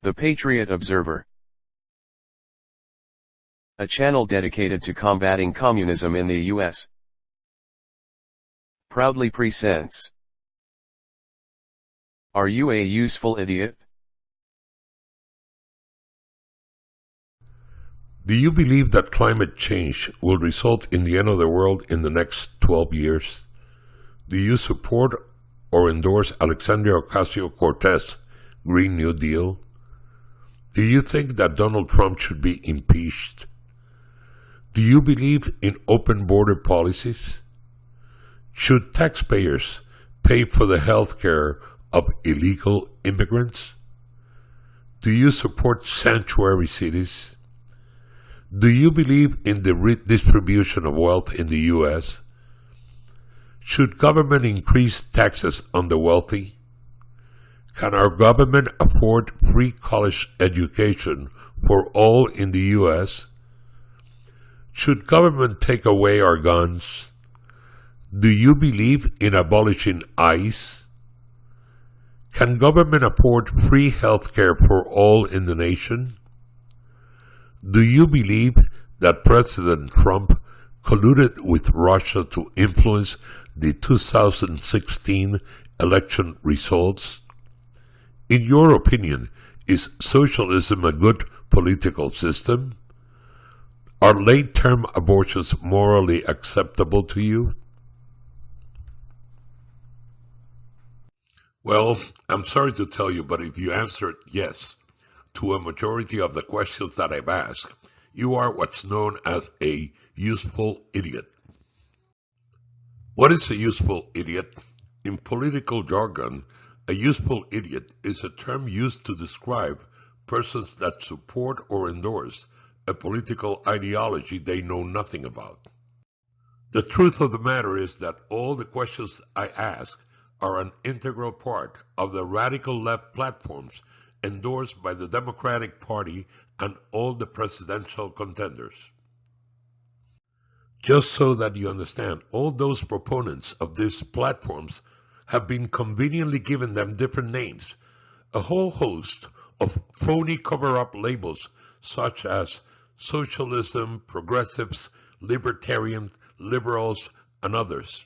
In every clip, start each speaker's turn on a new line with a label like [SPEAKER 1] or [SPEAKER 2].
[SPEAKER 1] The Patriot Observer, a channel dedicated to combating communism in the U.S., proudly presents. Are you a useful idiot?
[SPEAKER 2] Do you believe that climate change will result in the end of the world in the next 12 years? Do you support or endorse Alexandria Ocasio-Cortez' Green New Deal? Do you think that Donald Trump should be impeached? Do you believe in open border policies? Should taxpayers pay for the health care of illegal immigrants? Do you support sanctuary cities? Do you believe in the redistribution of wealth in the U.S.? Should government increase taxes on the wealthy? Can our government afford free college education for all in the U.S.? Should government take away our guns? Do you believe in abolishing ICE? Can government afford free health care for all in the nation? Do you believe that President Trump colluded with Russia to influence the 2016 election results? In your opinion, is socialism a good political system? Are late-term abortions morally acceptable to you? Well, I'm sorry to tell you, but if you answered yes to a majority of the questions that I've asked, you are what's known as a useful idiot. What is a useful idiot? In political jargon, a useful idiot is a term used to describe persons that support or endorse a political ideology they know nothing about. The truth of the matter is that all the questions I ask are an integral part of the radical left platforms endorsed by the Democratic Party and all the presidential contenders. Just so that you understand, all those proponents of these platforms have been conveniently given them different names, a whole host of phony cover-up labels such as socialism, progressives, libertarian, liberals, and others.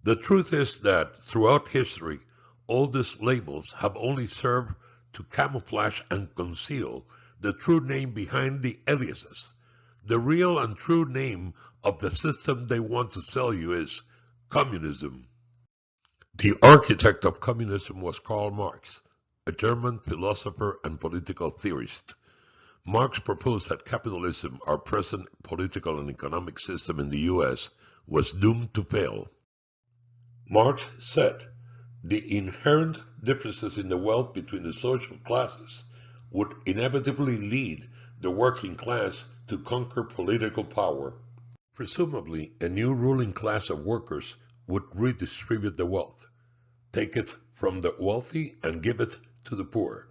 [SPEAKER 2] The truth is that throughout history, all these labels have only served to camouflage and conceal the true name behind the aliases. The real and true name of the system they want to sell you is communism. The architect of communism was Karl Marx, a German philosopher and political theorist. Marx proposed that capitalism, our present political and economic system in the U.S., was doomed to fail. Marx said the inherent differences in the wealth between the social classes would inevitably lead the working class to conquer political power. Presumably, a new ruling class of workers would redistribute the wealth, take it from the wealthy and give it to the poor.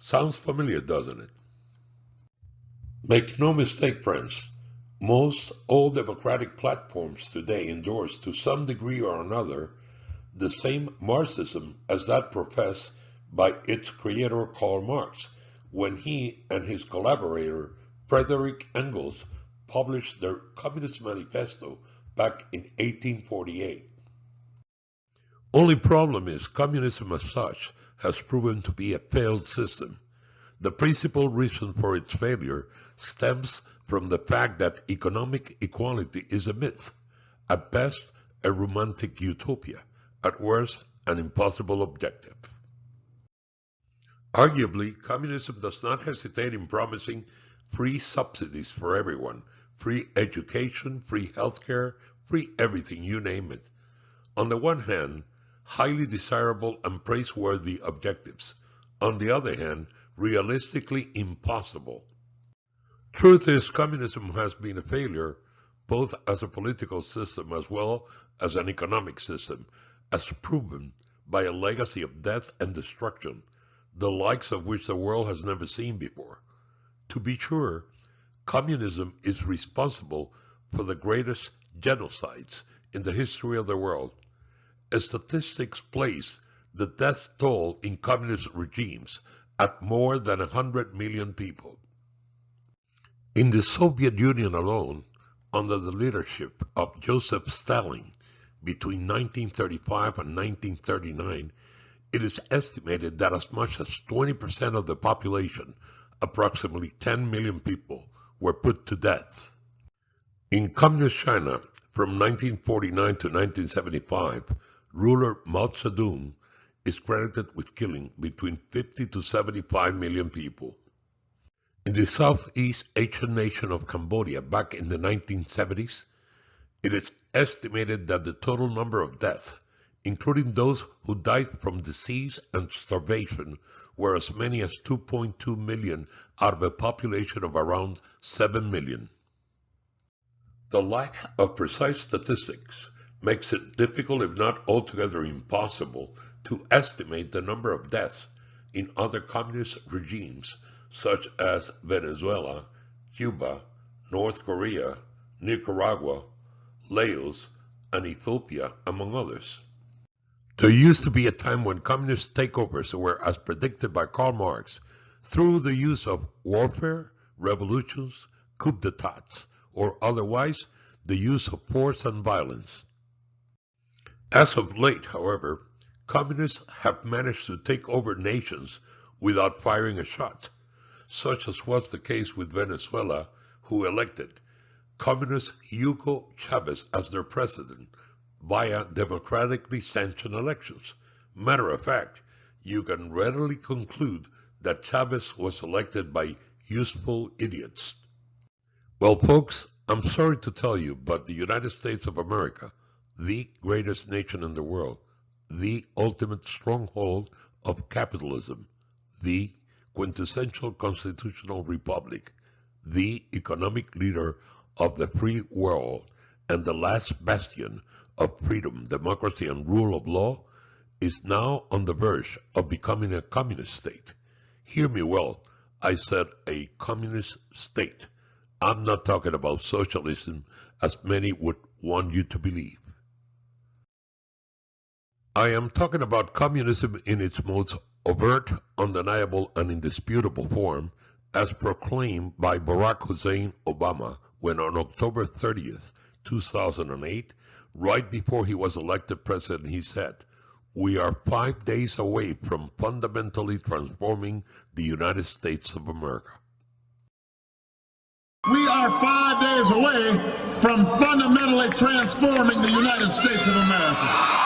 [SPEAKER 2] Sounds familiar, doesn't it? Make no mistake, friends, most all democratic platforms today endorse to some degree or another the same Marxism as that professed by its creator Karl Marx when he and his collaborator Friedrich Engels published their Communist Manifesto back in 1848. Only problem is communism as such has proven to be a failed system. The principal reason for its failure stems from the fact that economic equality is a myth, at best a romantic utopia, at worst an impossible objective. Arguably, communism does not hesitate in promising free subsidies for everyone, free education, free healthcare, free everything, you name it. On the one hand, highly desirable and praiseworthy objectives. On the other hand, realistically impossible. Truth is, communism has been a failure, both as a political system as well as an economic system, as proven by a legacy of death and destruction, the likes of which the world has never seen before. To be sure, communism is responsible for the greatest genocides in the history of the world. Statistics place the death toll in communist regimes at more than 100 million people. In the Soviet Union alone, under the leadership of Joseph Stalin, between 1935 and 1939, it is estimated that as much as 20% of the population, approximately 10 million people, were put to death. In Communist China, from 1949 to 1975, ruler Mao Zedong is credited with killing between 50 to 75 million people. In the Southeast Asian nation of Cambodia back in the 1970s, it is estimated that the total number of deaths, including those who died from disease and starvation, were as many as 2.2 million out of a population of around 7 million. The lack of precise statistics makes it difficult, if not altogether impossible, to estimate the number of deaths in other communist regimes such as Venezuela, Cuba, North Korea, Nicaragua, Laos, and Ethiopia, among others. There used to be a time when communist takeovers were as predicted by Karl Marx through the use of warfare, revolutions, coup d'etats, or otherwise the use of force and violence. As of late, however, communists have managed to take over nations without firing a shot, such as was the case with Venezuela, who elected communist Hugo Chavez as their president via democratically sanctioned elections. Matter of fact, you can readily conclude that Chavez was elected by useful idiots. Well, folks, I'm sorry to tell you, but the United States of America, the greatest nation in the world, the ultimate stronghold of capitalism, the quintessential constitutional republic, the economic leader of the free world, and the last bastion of freedom, democracy, and rule of law, is now on the verge of becoming a communist state. Hear me well, I said a communist state. I'm not talking about socialism as many would want you to believe. I am talking about communism in its most overt, undeniable, and indisputable form, as proclaimed by Barack Hussein Obama when on October 30th, 2008, right before he was elected president, he said, "We are 5 days away from fundamentally transforming the United States of America."
[SPEAKER 3] We are 5 days away from fundamentally transforming the United States of America.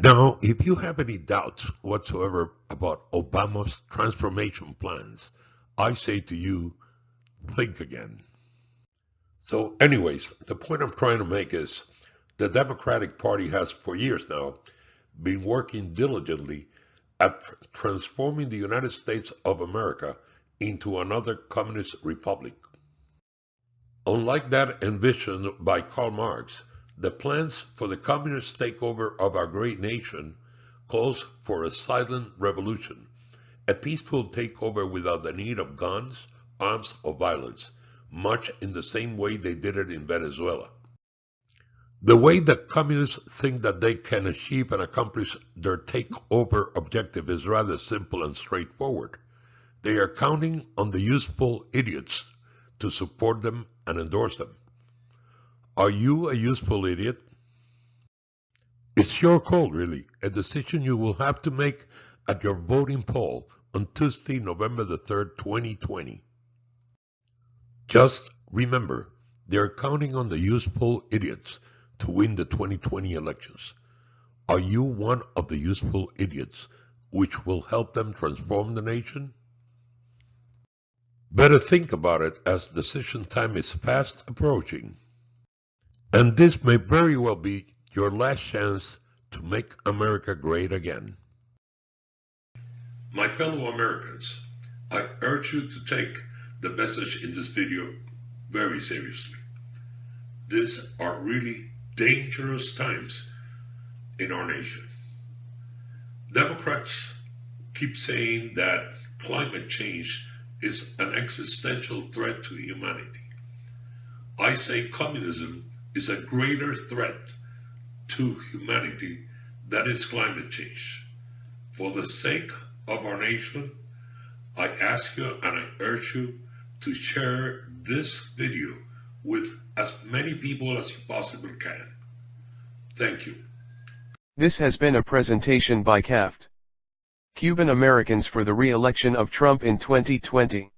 [SPEAKER 2] Now, if you have any doubts whatsoever about Obama's transformation plans, I say to you, think again. So anyways, the point I'm trying to make is the Democratic Party has for years now been working diligently at transforming the United States of America into another communist republic. Unlike that envisioned by Karl Marx, the plans for the communist takeover of our great nation calls for a silent revolution, a peaceful takeover without the need of guns, arms, or violence, much in the same way they did it in Venezuela. The way the communists think that they can achieve and accomplish their takeover objective is rather simple and straightforward. They are counting on the useful idiots to support them and endorse them. Are you a useful idiot? It's your call, really, a decision you will have to make at your voting poll on Tuesday, November the 3rd, 2020. Just remember, they're counting on the useful idiots to win the 2020 elections. Are you one of the useful idiots which will help them transform the nation? Better think about it, as decision time is fast approaching. And this may very well be your last chance to make America great again. My fellow Americans, I urge you to take the message in this video very seriously. These are really dangerous times in our nation. Democrats keep saying that climate change is an existential threat to humanity. I say communism is a greater threat to humanity that is climate change. For the sake of our nation, I ask you and I urge you to share this video with as many people as you possibly can. Thank you.
[SPEAKER 1] This has been a presentation by CAFT. Cuban Americans for the re-election of Trump in 2020.